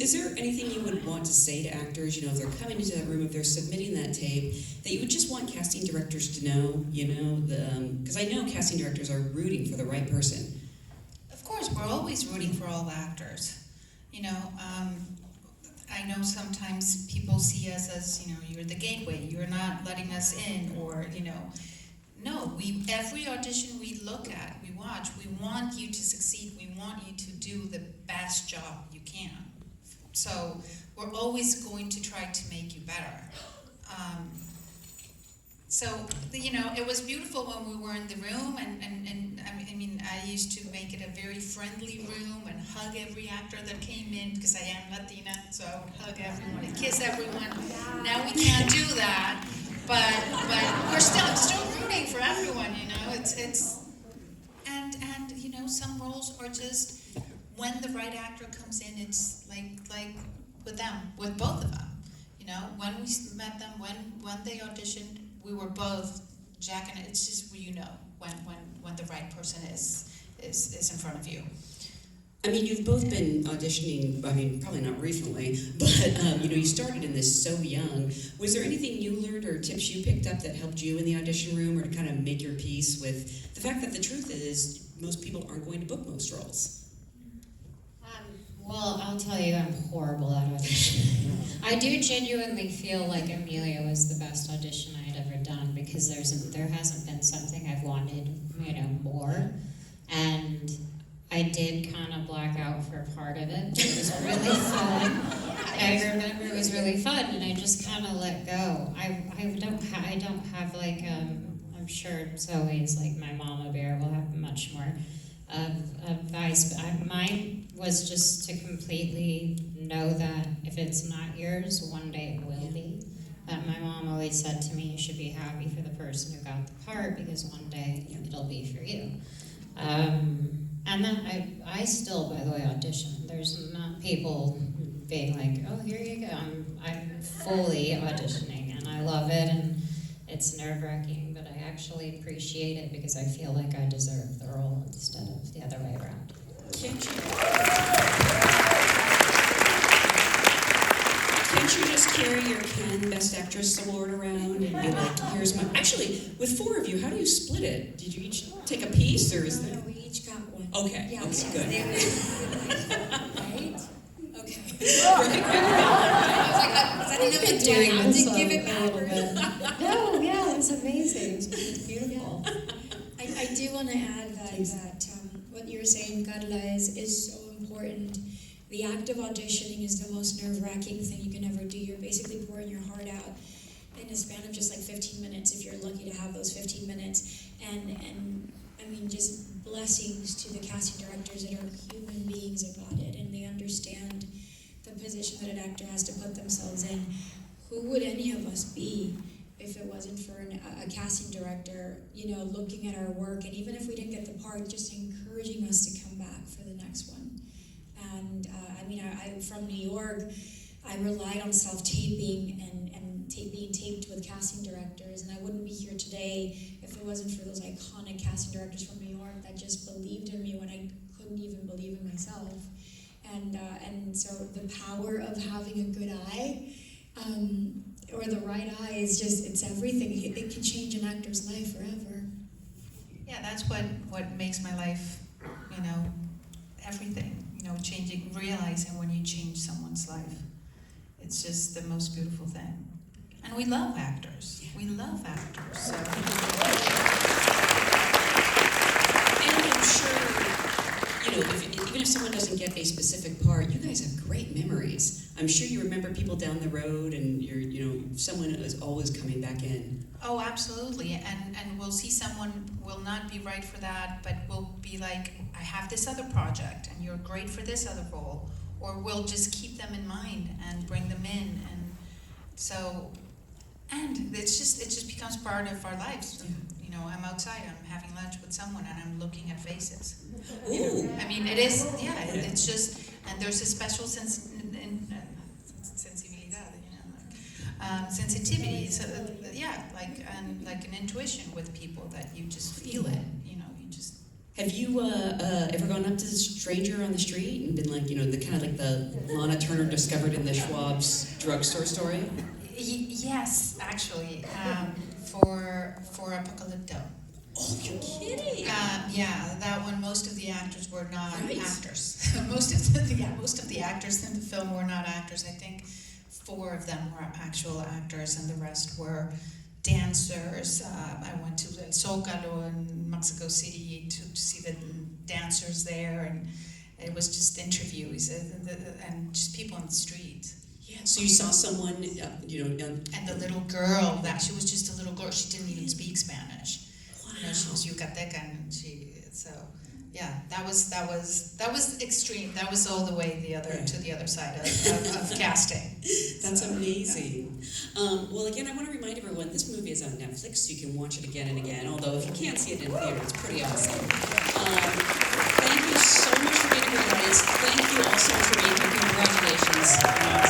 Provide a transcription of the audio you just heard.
is there anything you would want to say to actors, if they're coming into that room, if they're submitting that tape, that you would just want casting directors to know, because I know casting directors are rooting for the right person. Of course, we're always rooting for all actors. I know sometimes people see us as, you're the gateway, you're not letting us in, or, no, every audition we look at, we watch, we want you to succeed, we want you to do the best job you can. So we're always going to try to make you better. It was beautiful when we were in the room, and I used to make it a very friendly room and hug every actor that came in, because I am Latina, so I would hug everyone and kiss everyone. Now we can't do that, but we're still rooting for everyone, and some roles are just, when the right actor comes in, it's like with both of them. When we met them, when they auditioned, we were both Jack, and it's just when the right person is in front of you. You've both been auditioning, probably not recently, but, you started in this so young. Was there anything you learned or tips you picked up that helped you in the audition room, or to kind of make your peace with the fact that the truth is most people aren't going to book most roles? Well, I'll tell you, I'm horrible at auditioning. I do genuinely feel like Emilia was the best audition I had ever done, because there hasn't been something I've wanted, more. And I did kind of black out for part of it. It was really fun. I remember it was really fun, and I just kind of let go. I don't have like, I'm sure Zoe's like my mama bear will have much more advice, but mine was just to completely know that if it's not yours, one day it will be. That my mom always said to me, you should be happy for the person who got the part, because one day it'll be for you. And then I still, by the way, audition. There's not people being like, oh, here you go. I'm fully auditioning, and I love it, and it's nerve-wracking, but I actually appreciate it, because I feel like I deserve the role instead of the other way around. Can't you just carry your Ken Best Actress Award around and be like, here's my... Actually, with 4 of you, how do you split it? Did you each take a piece, or is there... No, we each got one. Okay, yeah, okay, so good. Right? Okay. I didn't have to do have to give it back. No, yeah, it's amazing. It's beautiful. I do want to add that what you're saying, Carla, is so important. The act of auditioning is the most nerve-wracking thing you can ever do. You're basically pouring your heart out in a span of just like 15 minutes, if you're lucky to have those 15 minutes. And just blessings to the casting directors that are human beings about it, and they understand the position that an actor has to put themselves in. Who would any of us be if it wasn't for a casting director, looking at our work, and even if we didn't get the part, just encouraging us to come back for the next one. And I'm from New York. I relied on self-taping and being taped with casting directors, and I wouldn't be here today if it wasn't for those iconic casting directors from New York that just believed in me when I couldn't even believe in myself. And so the power of having a good eye, or the right eye, is it's everything. It can change an actor's life forever. Yeah, that's what makes my life, everything. Changing, realizing when you change someone's life. It's just the most beautiful thing. And we love actors. We love actors. So. And I'm sure, even if someone doesn't get a specific part, you guys have great memories. I'm sure you remember people down the road, and someone is always coming back in. Oh, absolutely. And we'll see someone will not be right for that, but we'll be like, I have this other project, and you're great for this other role. Or we'll just keep them in mind and bring them in. And so, and it just becomes part of our lives. I'm outside, I'm having lunch with someone, and I'm looking at faces. It is, it's just, and there's a special sensibilidad, sensitivity, so like an intuition with people that you just feel it, you just. Have you ever gone up to a stranger on the street and been like, the kind of like the Lana Turner discovered in the Schwab's drugstore story? Yes, actually, for Apocalypto. Oh, you're kidding! Yeah, that one. Most of the actors were not Right. actors. most of the actors in the film were not actors. I think 4 of them were actual actors, and the rest were dancers. I went to Zocalo in Mexico City to see the dancers there, and it was just interviews and just people on the street. Yeah, so you saw someone, And the little girl, that she was just a little girl. She didn't even speak Spanish. wow. You know, she was Yucatecan, and yeah, that was extreme. That was all the way to the other side of casting. That's amazing. Well, again, I want to remind everyone, this movie is on Netflix, so you can watch it again and again, although if you can't see it in theater, it's pretty awesome. Thank you so much for being here, guys. Thank you also for being here. Congratulations.